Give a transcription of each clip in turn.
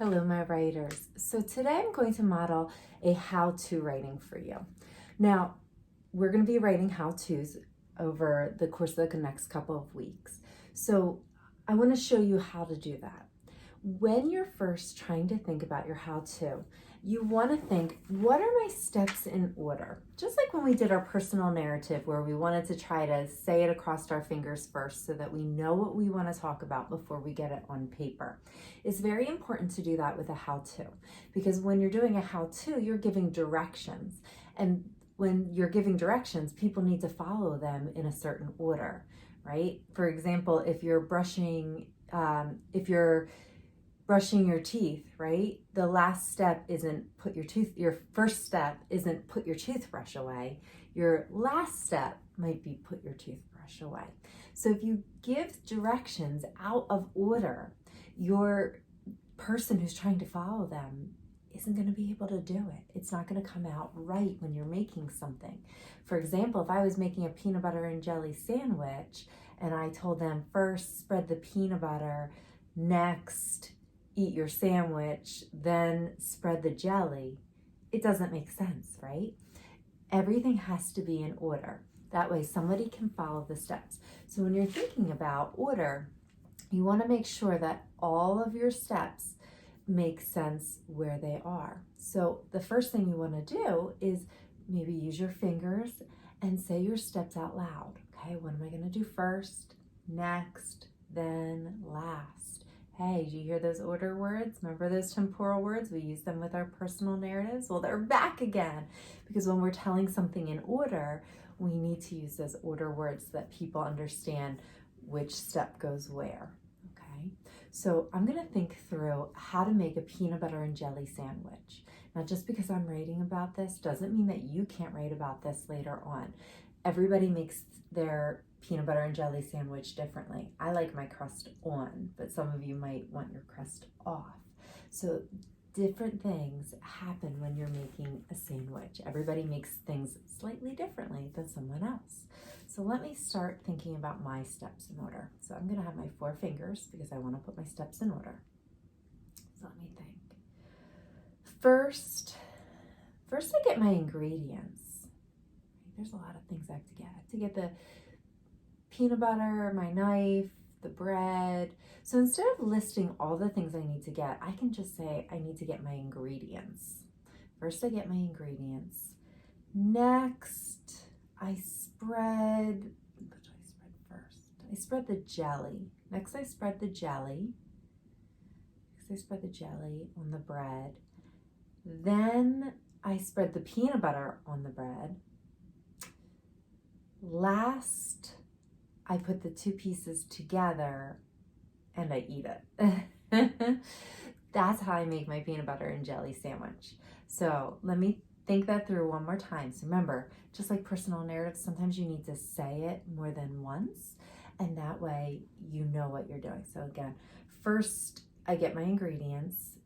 Hello, my writers. So today I'm going to model a how-to writing for you. Now, we're going to be writing how-tos over the course of the next couple of weeks. So I want to show you how to do that. When you're first trying to think about your how-to, you want to think, what are my steps in order? Just like when we did our personal narrative where we wanted to try to say it across our fingers first so that we know what we want to talk about before we get it on paper. It's very important to do that with a how-to, because when you're doing a how-to, you're giving directions. And when you're giving directions, people need to follow them in a certain order, right? For example, if you're brushing your teeth, right? The last step isn't your first step isn't put your toothbrush away. Your last step might be put your toothbrush away. So if you give directions out of order, your person who's trying to follow them isn't going to be able to do it. It's not going to come out right when you're making something. For example, if I was making a peanut butter and jelly sandwich and I told them first spread the peanut butter, next eat your sandwich, then spread the jelly, it doesn't make sense, right? Everything has to be in order. That way somebody can follow the steps. So when you're thinking about order, you want to make sure that all of your steps make sense where they are. So the first thing you want to do is maybe use your fingers and say your steps out loud. Okay, what am I going to do first, next, then last? Hey, do you hear those order words? Remember those temporal words? We use them with our personal narratives. Well, they're back again, because when we're telling something in order, we need to use those order words so that people understand which step goes where. Okay, so I'm going to think through how to make a peanut butter and jelly sandwich. Now, just because I'm writing about this doesn't mean that you can't write about this later on. Everybody makes their peanut butter and jelly sandwich differently. I like my crust on, but some of you might want your crust off. So different things happen when you're making a sandwich. Everybody makes things slightly differently than someone else. So let me start thinking about my steps in order. So I'm gonna have my 4 fingers because I wanna put my steps in order. So let me think. First I get my ingredients. There's a lot of things I have to get. I have to get the peanut butter, my knife, the bread. So instead of listing all the things I need to get, I can just say I need to get my ingredients. First I get my ingredients. Next, I spread, what do I spread first? I spread the jelly. Next I spread the jelly. Next I spread the jelly on the bread. Then I spread the peanut butter on the bread. Last, I put the 2 pieces together and I eat it. That's how I make my peanut butter and jelly sandwich. So let me think that through one more time. So remember, just like personal narratives, sometimes you need to say it more than once, and that way you know what you're doing. So again, first I get my ingredients.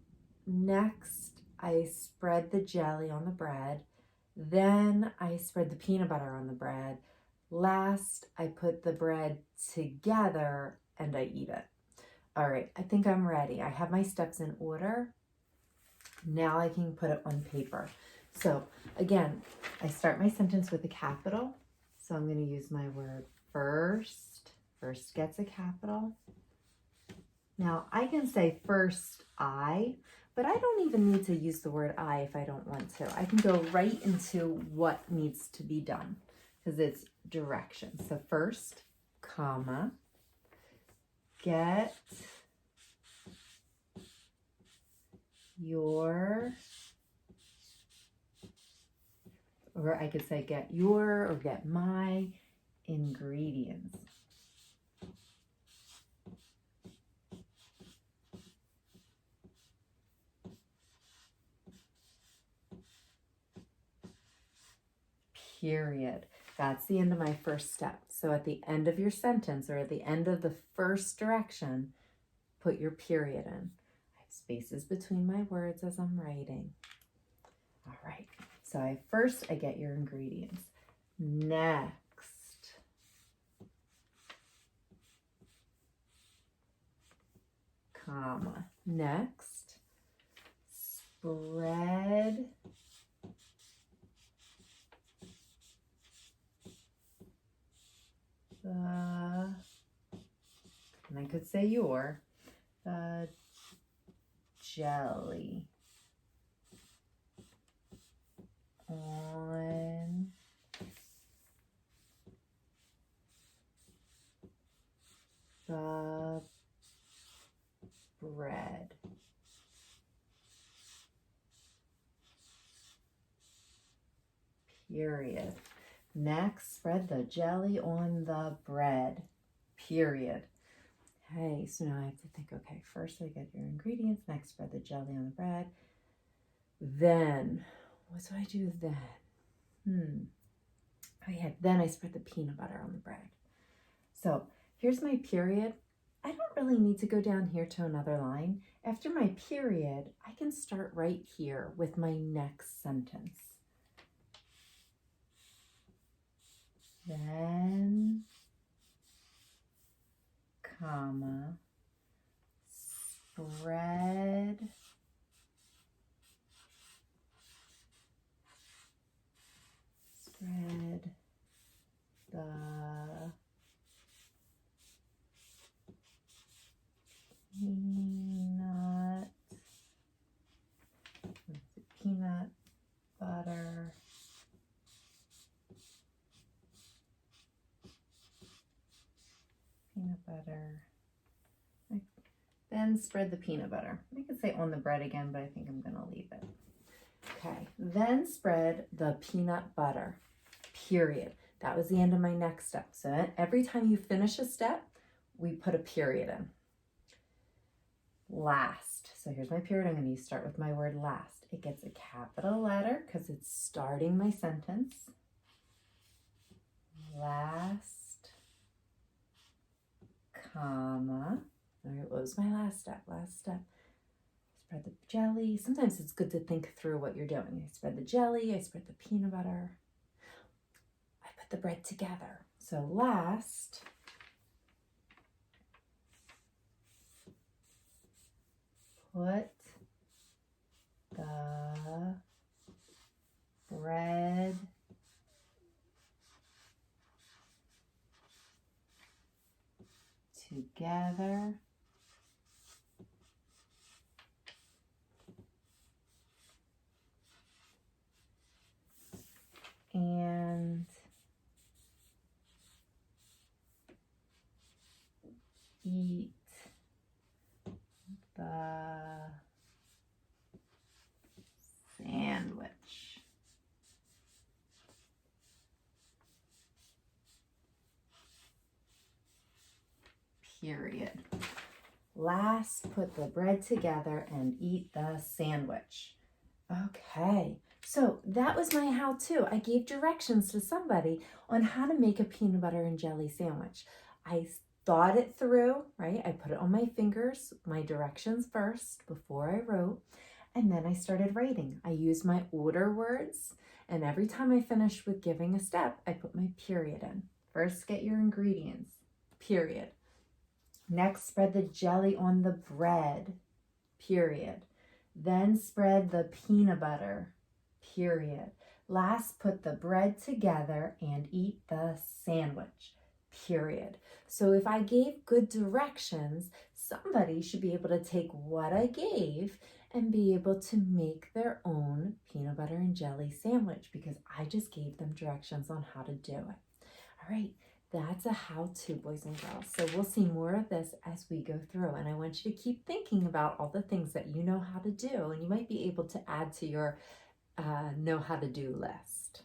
Next, I spread the jelly on the bread. Then I spread the peanut butter on the bread. Last, I put the bread together and I eat it. All right, I think I'm ready. I have my steps in order. Now I can put it on paper. So again, I start my sentence with a capital. So I'm going to use my word first. First gets a capital. Now I can say first I, but I don't even need to use the word I if I don't want to. I can go right into what needs to be done because it's directions. So first, comma, get your, or I could say get your or get my ingredients. Period. That's the end of my first step. So at the end of your sentence or at the end of the first direction, put your period in. I have spaces between my words as I'm writing. All right. So I get your ingredients. Next, comma. Next, spread the, and I could say the jelly on the bread. Period. Next, spread the jelly on the bread. Period. Okay, so now I have to think, okay, first I get your ingredients, next spread the jelly on the bread. Then, what do I do then? Oh yeah, then I spread the peanut butter on the bread. So here's my period. I don't really need to go down here to another line. After my period, I can start right here with my next sentence. Then, comma, spread the peanut butter then spread the peanut butter. I could say on the bread again, but I think I'm going to leave it. Okay, then spread the peanut butter, period. That was the end of my next step. So every time you finish a step, we put a period in. Last. So here's my period. I'm going to start with my word last. It gets a capital letter because it's starting my sentence. Last, comma. All right, what was my last step? Spread the jelly. Sometimes it's good to think through what you're doing. I spread the jelly, I spread the peanut butter. I put the bread together. So last, put the bread together and eat the sandwich. Period. Last, put the bread together and eat the sandwich. Okay, so that was my how-to. I gave directions to somebody on how to make a peanut butter and jelly sandwich. I thought it through, right? I put it on my fingers, my directions first before I wrote, and then I started writing. I used my order words, and every time I finished with giving a step, I put my period in. First, get your ingredients, period. Next, spread the jelly on the bread, period. Then spread the peanut butter, period. Last, put the bread together and eat the sandwich, period. So if I gave good directions, somebody should be able to take what I gave and be able to make their own peanut butter and jelly sandwich because I just gave them directions on how to do it. All right. That's a how-to, boys and girls. So we'll see more of this as we go through. And I want you to keep thinking about all the things that you know how to do. And you might be able to add to your know how to do list.